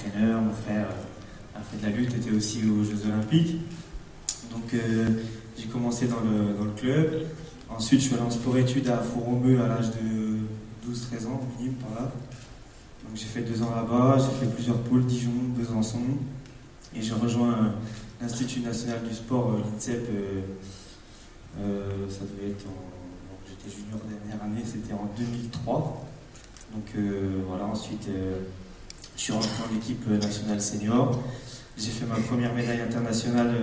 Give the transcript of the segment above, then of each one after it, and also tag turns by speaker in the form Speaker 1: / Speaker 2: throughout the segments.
Speaker 1: entraîneur, mon frère a fait de la lutte, était aussi aux Jeux Olympiques. Donc j'ai commencé dans le club. Ensuite, je suis allé en sport-études à Fouromeux à l'âge de 12-13 ans, minimum par là. Donc j'ai fait 2 ans là-bas, j'ai fait plusieurs pôles, Dijon, Besançon. Et j'ai rejoint l'Institut National du Sport, l'INSEP, ça devait être j'étais junior dernière année, c'était en 2003. Donc voilà, ensuite je suis rentré en équipe nationale senior. J'ai fait ma première médaille internationale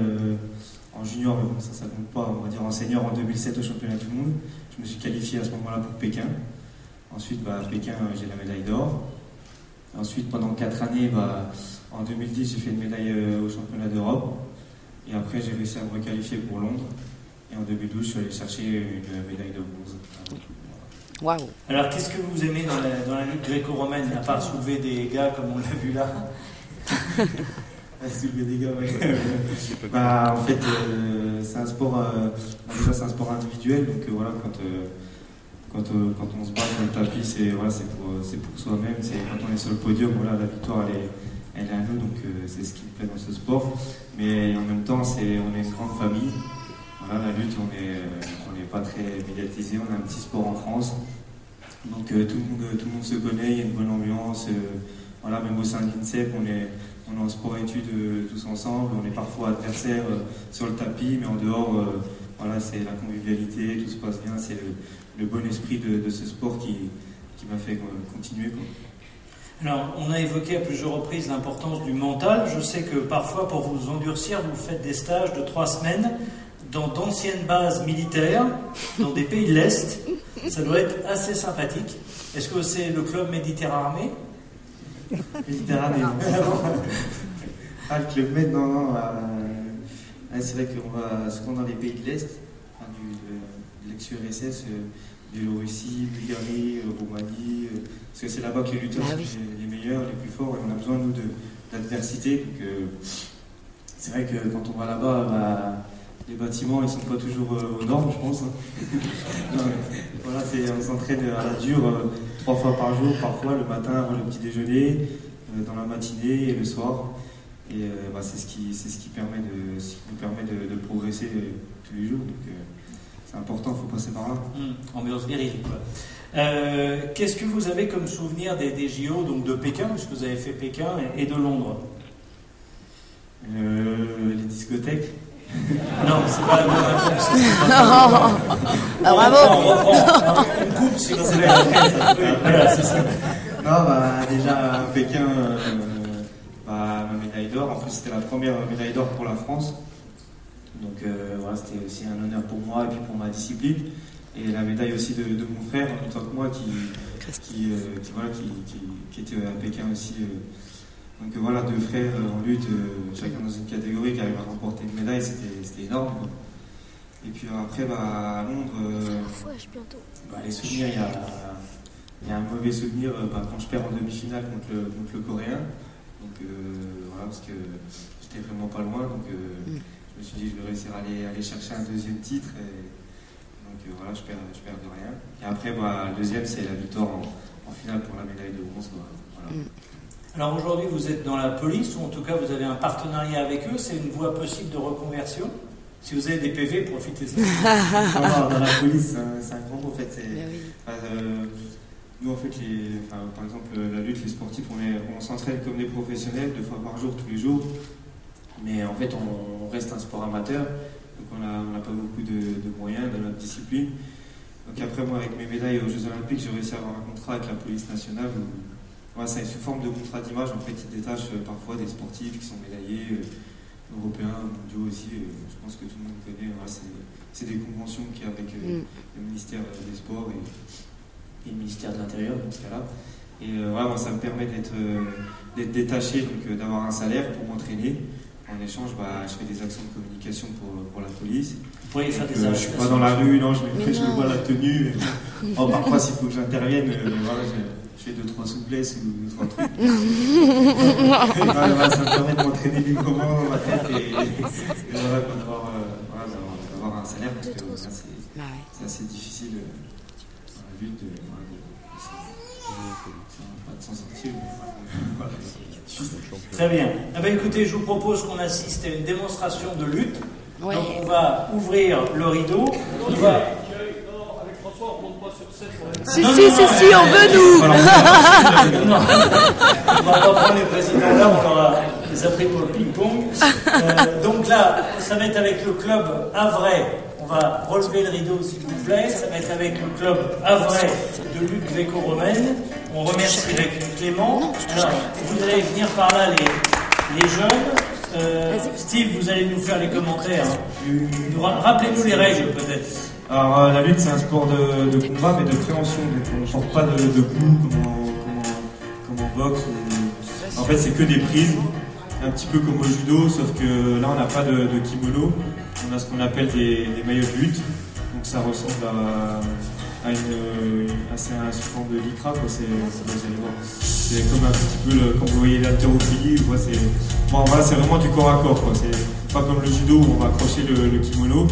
Speaker 1: en junior, mais bon, ça compte pas, on va dire en senior en 2007 au championnat du monde. Je me suis qualifié à ce moment-là pour Pékin. Ensuite, à Pékin, j'ai la médaille d'or. Ensuite, pendant 4 années, en 2010, j'ai fait une médaille au championnat d'Europe. Et après, j'ai réussi à me requalifier pour Londres. Et en 2012, je suis allé chercher une médaille de bronze.
Speaker 2: Waouh. Alors, qu'est-ce que vous aimez dans la lutte gréco-romaine, à part soulever des gars comme on l'a vu là?
Speaker 1: Soulever des gars, ouais. En fait, c'est un sport. Déjà, c'est un sport individuel, donc voilà, quand on se bat sur le tapis, c'est pour soi-même. Quand on est sur le podium, voilà, la victoire, elle est à nous, donc c'est ce qui me plaît dans ce sport. Mais en même temps, on est une grande famille. Voilà, la lutte, on n'est pas très médiatisé. On a un petit sport en France, donc tout le monde se connaît. Il y a une bonne ambiance. Voilà, même au sein de l'INSEP, on est en sport-études tous ensemble. On est parfois adversaires sur le tapis, mais en dehors, voilà, c'est la convivialité, tout se passe bien. C'est le bon esprit de ce sport qui m'a fait continuer, quoi.
Speaker 2: Alors, on a évoqué à plusieurs reprises l'importance du mental. Je sais que parfois, pour vous endurcir, vous faites des stages de 3 semaines dans d'anciennes bases militaires, dans des pays de l'Est. Ça doit être assez sympathique. Est-ce que c'est le club Méditerranée?
Speaker 1: Méditerranée, non. Le club Med, non. C'est vrai qu'on va souvent dans les pays de l'Est, de l'ex-URSS, Biélorussie, Bulgarie, Roumanie, parce que c'est là-bas que les lutteurs sont les meilleurs, les plus forts, et on a besoin, nous, d'adversité. Donc c'est vrai que quand on va là-bas, les bâtiments, ils ne sont pas toujours aux normes, je pense. Voilà, on s'entraîne à la dure 3 fois par jour, parfois le matin avant le petit déjeuner, dans la matinée et le soir. Et c'est ce qui nous permet de progresser tous les jours. Donc c'est important, il faut passer par là.
Speaker 2: Ambiance virile, quoi. Qu'est-ce que vous avez comme souvenir des JO, donc de Pékin, puisque vous avez fait Pékin, et de Londres?
Speaker 1: Les discothèques.
Speaker 2: Non, c'est pas la bonne réponse.
Speaker 3: Bravo.
Speaker 2: On coupe si vous avez. Voilà, c'est ça.
Speaker 1: Non, déjà à Pékin, ma médaille d'or. En plus, c'était la première médaille d'or pour la France. Donc voilà, c'était aussi un honneur pour moi et puis pour ma discipline. Et la médaille aussi de mon frère, en même temps que moi, qui était à Pékin aussi. Donc voilà, 2 frères en lutte, chacun dans une catégorie, qui arrivent à remporter une médaille, c'était énorme. Et puis après, à Londres, les souvenirs, il y a un mauvais souvenir quand je perds en demi-finale contre le Coréen. Donc voilà, parce que j'étais vraiment pas loin. Donc je me suis dit, je vais réussir à aller chercher un 2e titre. Donc voilà, je perds de rien. Et après, le 2e, c'est la victoire en finale pour la médaille de bronze. Voilà.
Speaker 2: Alors aujourd'hui, vous êtes dans la police, ou en tout cas, vous avez un partenariat avec eux. C'est une voie possible de reconversion? Si vous avez des PV, profitez-en.
Speaker 1: Non, dans la police, c'est un grand mot, en fait. Nous, en fait, par exemple, la lutte, les sportifs, on s'entraîne comme des professionnels, 2 fois par jour, tous les jours. Mais en fait, on reste un sport amateur. Donc on n'a pas beaucoup de moyens dans notre discipline. Donc après, moi, avec mes médailles aux Jeux Olympiques, j'ai réussi à avoir un contrat avec la police nationale où c'est sous forme de contrat d'image. En fait, ils détachent parfois des sportifs qui sont médaillés, européens, mondiaux aussi. Je pense que tout le monde connaît. C'est des conventions qu'il y a avec le ministère des Sports et le ministère de l'Intérieur dans ce cas-là. Et moi, ça me permet d'être détaché, donc d'avoir un salaire pour m'entraîner. En échange, je fais des actions de communication pour la police.
Speaker 2: Vous pourriez faire des
Speaker 1: je ne suis pas dans la rue, non, je mets pas la tenue. Parfois, s'il faut que j'intervienne, je fais 2-3 souplesses ou 3 trucs. Ça me permet de m'entraîner librement dans ma tête et d'avoir un salaire, parce que c'est assez difficile dans la lutte de s'en sortir.
Speaker 2: Très bien. Eh bien, écoutez, je vous propose qu'on assiste à une démonstration de lutte.
Speaker 4: Ouais.
Speaker 2: Donc on va ouvrir le rideau. On va...
Speaker 4: Si, on veut nous.
Speaker 2: Non, on va pas prendre les présidents là, on aura les appris pour le ping-pong. Donc là, ça va être avec le club Havrais. On va relever le rideau s'il vous plaît. Ça va être avec le club Havrais de lutte gréco-romaine. On remercie Clément. Alors, vous allez venir par là les jeunes. Steve, vous allez nous faire les commentaires. Rappelez-nous les règles peut-être.
Speaker 1: Alors la lutte c'est un sport de combat mais de préhension, donc on ne porte pas de coups comme en boxe. En fait c'est que des prises, un petit peu comme au judo, sauf que là on n'a pas de kimono, on a ce qu'on appelle des maillots de lutte, donc ça ressemble à sous forme de lycra, quoi. C'est comme un petit peu quand vous voyez l'haltérophilie, c'est vraiment du corps à corps, quoi. C'est pas comme le judo où on va accrocher le kimono.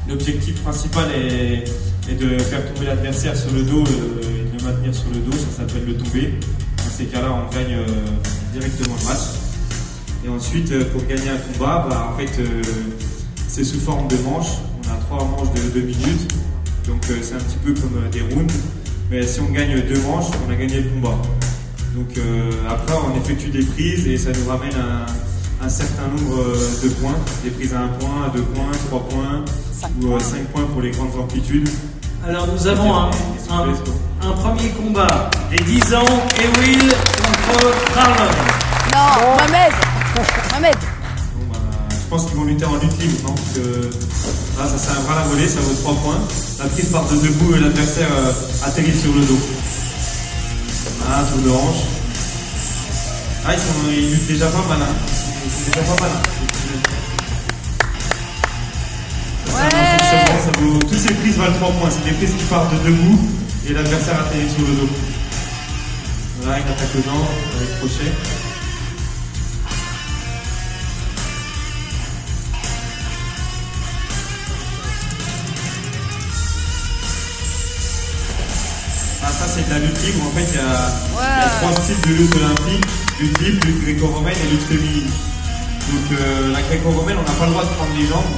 Speaker 1: L'objectif principal est de faire tomber l'adversaire sur le dos et de le maintenir sur le dos, ça s'appelle le tomber. Dans ces cas-là, on gagne directement le match. Et ensuite, pour gagner un combat, en fait, c'est sous forme de manches. On a 3 manches de 2 minutes, donc c'est un petit peu comme des rounds. Mais si on gagne 2 manches, on a gagné le combat. Donc après, on effectue des prises et ça nous ramène un certain nombre de points, des prises à 1 point, à 2 points, 3 points ou 5 points pour les grandes amplitudes.
Speaker 2: Alors nous avons un premier combat des 10 ans, Ewil contre Marlon.
Speaker 4: Non, Mohamed.
Speaker 1: Bon, je pense qu'ils vont lutter en lutte libre, non? Parce que là, ça c'est un bras à la volée, ça vaut 3 points. La prise part de debout et l'adversaire atterrit sur le dos. Voilà, tour de hanche. Ah, ils luttent déjà pas mal, hein. C'est déjà pas mal. Ça vaut... Toutes ces prises valent 3 points. C'est des prises qui partent de debout et l'adversaire atterrit sur le dos. Voilà, une attaque aux jambes avec crochet. Ça c'est de la lutte libre. En fait, il y a 3 styles de lutte olympique: lutte libre, lutte gréco-romaine et lutte féminine. Donc la gréco-romaine, on n'a pas le droit de prendre les jambes.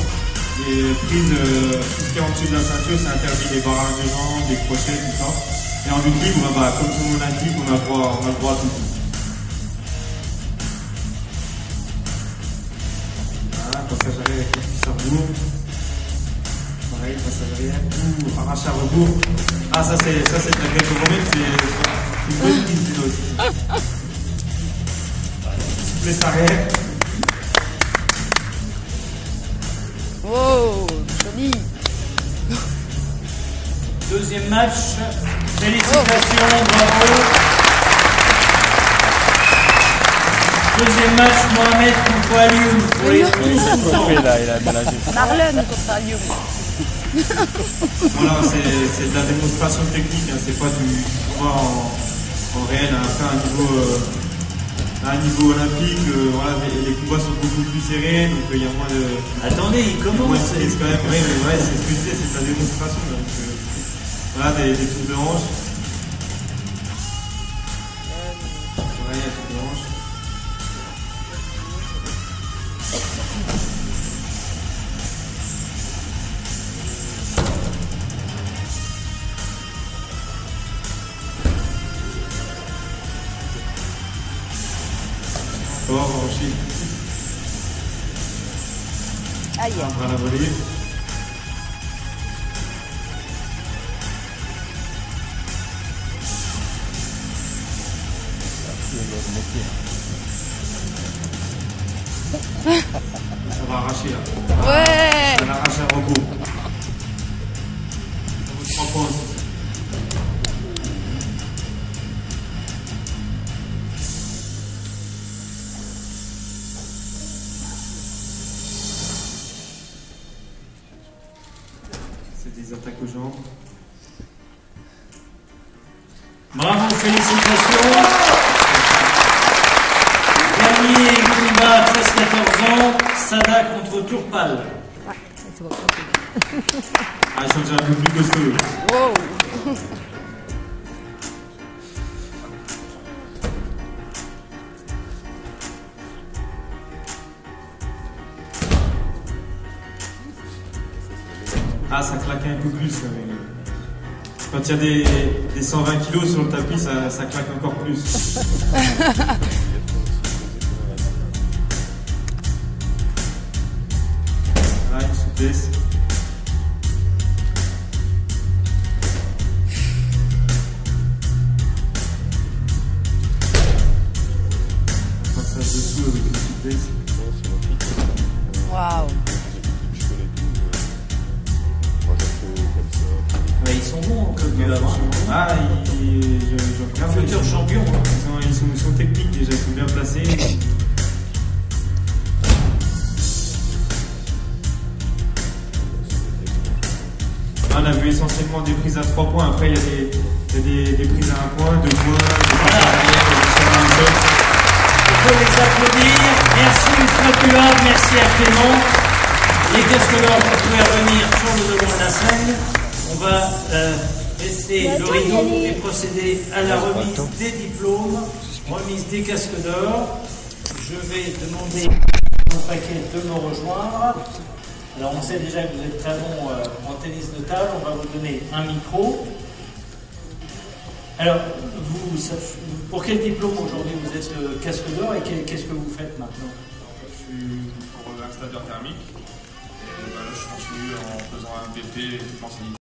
Speaker 1: Les prises, tout ce qui est en dessous de la ceinture, c'est interdit, les barrages de jambes, les crochets, tout ça. Et en lutte libre, comme tout le monde indique, on a le droit à tout. Voilà, passage arrière avec le cuisse à rebours. Pareil, passage arrière, arrache à rebours. Ah, ça c'est de la gréco-romaine, c'est une bonne prise aussi. Souplesse arrière.
Speaker 4: Oh, joli.
Speaker 2: Deuxième match, félicitations, bravo. Deuxième match, Mohamed contre Alioum pour les 11 ans.
Speaker 4: Marlon contre Alioum.
Speaker 1: Voilà, c'est de la démonstration technique, hein. C'est pas du combat en réel, à un niveau olympique. Voilà, les combats sont beaucoup plus serrés, donc il y a moins de...
Speaker 2: Attendez, il commence.
Speaker 1: C'est quand même vrai, mais ouais, c'est ce que je disais, c'est de la démonstration. Donc, voilà, des tours de hanche. Pareil, un tour de hanche. Fort, ensuite.
Speaker 4: Aïe.
Speaker 1: On va la voler. Ça va arracher là.
Speaker 4: Ouais.
Speaker 1: Ça l'arrache un rebours. Ça vaut 3 points aussi. Des attaques aux jambes.
Speaker 2: Bravo, félicitations. Dernier combat, 13-14 ans, Sada contre Tourpal.
Speaker 1: Ah, ils sont déjà un peu plus costauds.
Speaker 4: Wow.
Speaker 1: Ah, ça claque un peu plus. Mais... Quand il y a des 120 kilos sur le tapis, ça claque encore plus. Là, une souplesse. Passage dessous avec une souplesse.
Speaker 4: Waouh.
Speaker 2: Mais ils sont bons, comme du avant.
Speaker 1: Ah, je regarde.
Speaker 2: Futur champion.
Speaker 1: Ils sont techniques déjà, ils sont bien placés. On a vu essentiellement des prises à 3 points. Après, il y a des prises à 1 point, 2 points, des prises à l'arrière,
Speaker 2: On peut les applaudir. Merci une fois plus là. Merci à Clément. Les casqueurs, vous pouvez revenir sur le devant de la scène. On va laisser le rideau et procéder à la remise des diplômes, remise des casques d'or. Je vais demander à mon paquet de me rejoindre. Alors on sait déjà que vous êtes très bon en tennis de table, on va vous donner un micro. Alors, pour quel diplôme aujourd'hui vous êtes casque d'or et qu'est-ce que vous faites maintenant?
Speaker 5: Je suis pour l'installateur thermique et là je continue en faisant un BP équipement sanitaire.